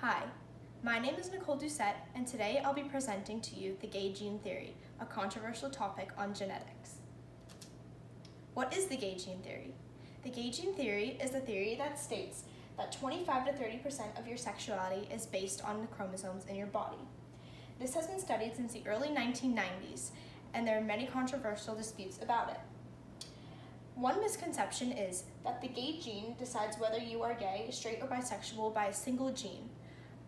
Hi, my name is Nicole Doucette, and today I'll be presenting to you the gay gene theory, a controversial topic on genetics. What is the gay gene theory? The gay gene theory is a theory that states that 25 to 30% of your sexuality is based on the chromosomes in your body. This has been studied since the early 1990s, and there are many controversial disputes about it. One misconception is that the gay gene decides whether you are gay, straight, or bisexual by a single gene.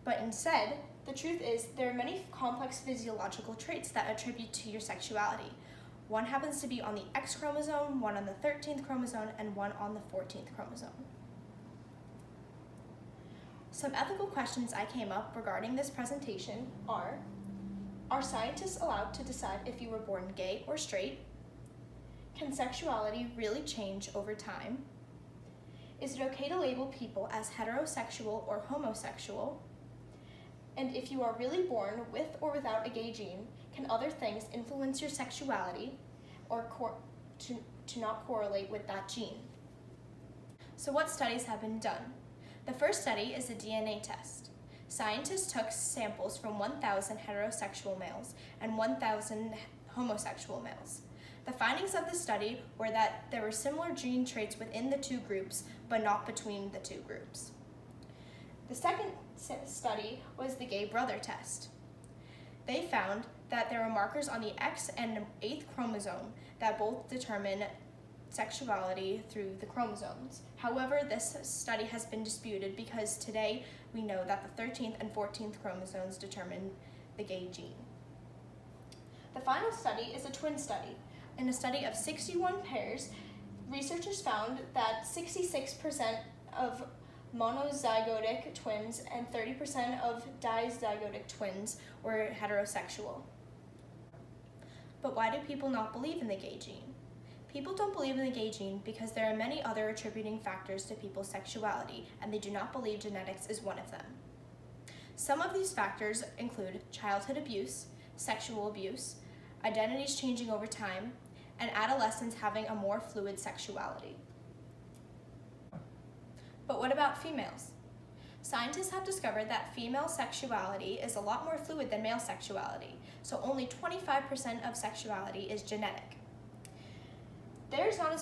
But instead, the truth is there are many complex physiological traits that attribute to your sexuality. One happens to be on the X chromosome, one on the 13th chromosome, and one on the 14th chromosome. Some ethical questions I came up regarding this presentation are scientists allowed to decide if you were born gay or straight? Can sexuality really change over time? Is it okay to label people as heterosexual or homosexual? And if you are really born with or without a gay gene, can other things influence your sexuality or to not correlate with that gene? So what studies have been done? The first study is a DNA test. Scientists took samples from 1,000 heterosexual males and 1,000 homosexual males. The findings of the study were that there were similar gene traits within the two groups, but not between the two groups. The second study was the gay brother test. They found that there were markers on the X and 8th chromosome that both determine sexuality through the chromosomes. However, this study has been disputed because today we know that the 13th and 14th chromosomes determine the gay gene. The final study is a twin study. In a study of 61 pairs, researchers found that 66% of monozygotic twins and 30% of dizygotic twins were heterosexual. But why do people not believe in the gay gene? People don't believe in the gay gene because there are many other attributing factors to people's sexuality, and they do not believe genetics is one of them. Some of these factors include childhood abuse, sexual abuse, identities changing over time, and adolescents having a more fluid sexuality. But what about females? Scientists have discovered that female sexuality is a lot more fluid than male sexuality, so only 25% of sexuality is genetic. There's not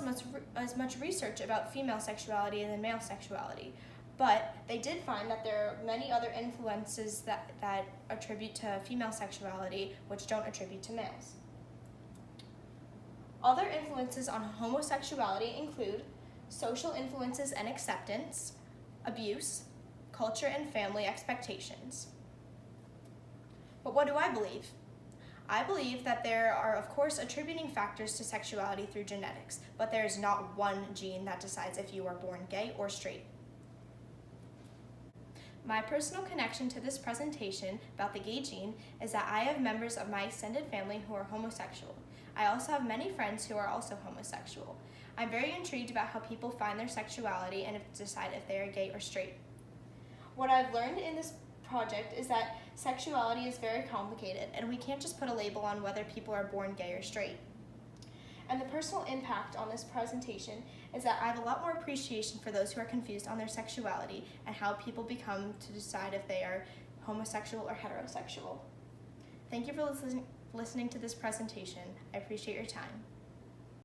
as much research about female sexuality than male sexuality, but they did find that there are many other influences that attribute to female sexuality which don't attribute to males. Other influences on homosexuality include social influences and acceptance, abuse, culture and family expectations. But what do I believe? I believe that there are, of course, attributing factors to sexuality through genetics, but there is not one gene that decides if you are born gay or straight. My personal connection to this presentation about the gay gene is that I have members of my extended family who are homosexual. I also have many friends who are also homosexual. I'm very intrigued about how people find their sexuality and decide if they are gay or straight. What I've learned in this project is that sexuality is very complicated, and we can't just put a label on whether people are born gay or straight. And the personal impact on this presentation is that I have a lot more appreciation for those who are confused on their sexuality and how people become to decide if they are homosexual or heterosexual. Thank you for listening to this presentation. I appreciate your time.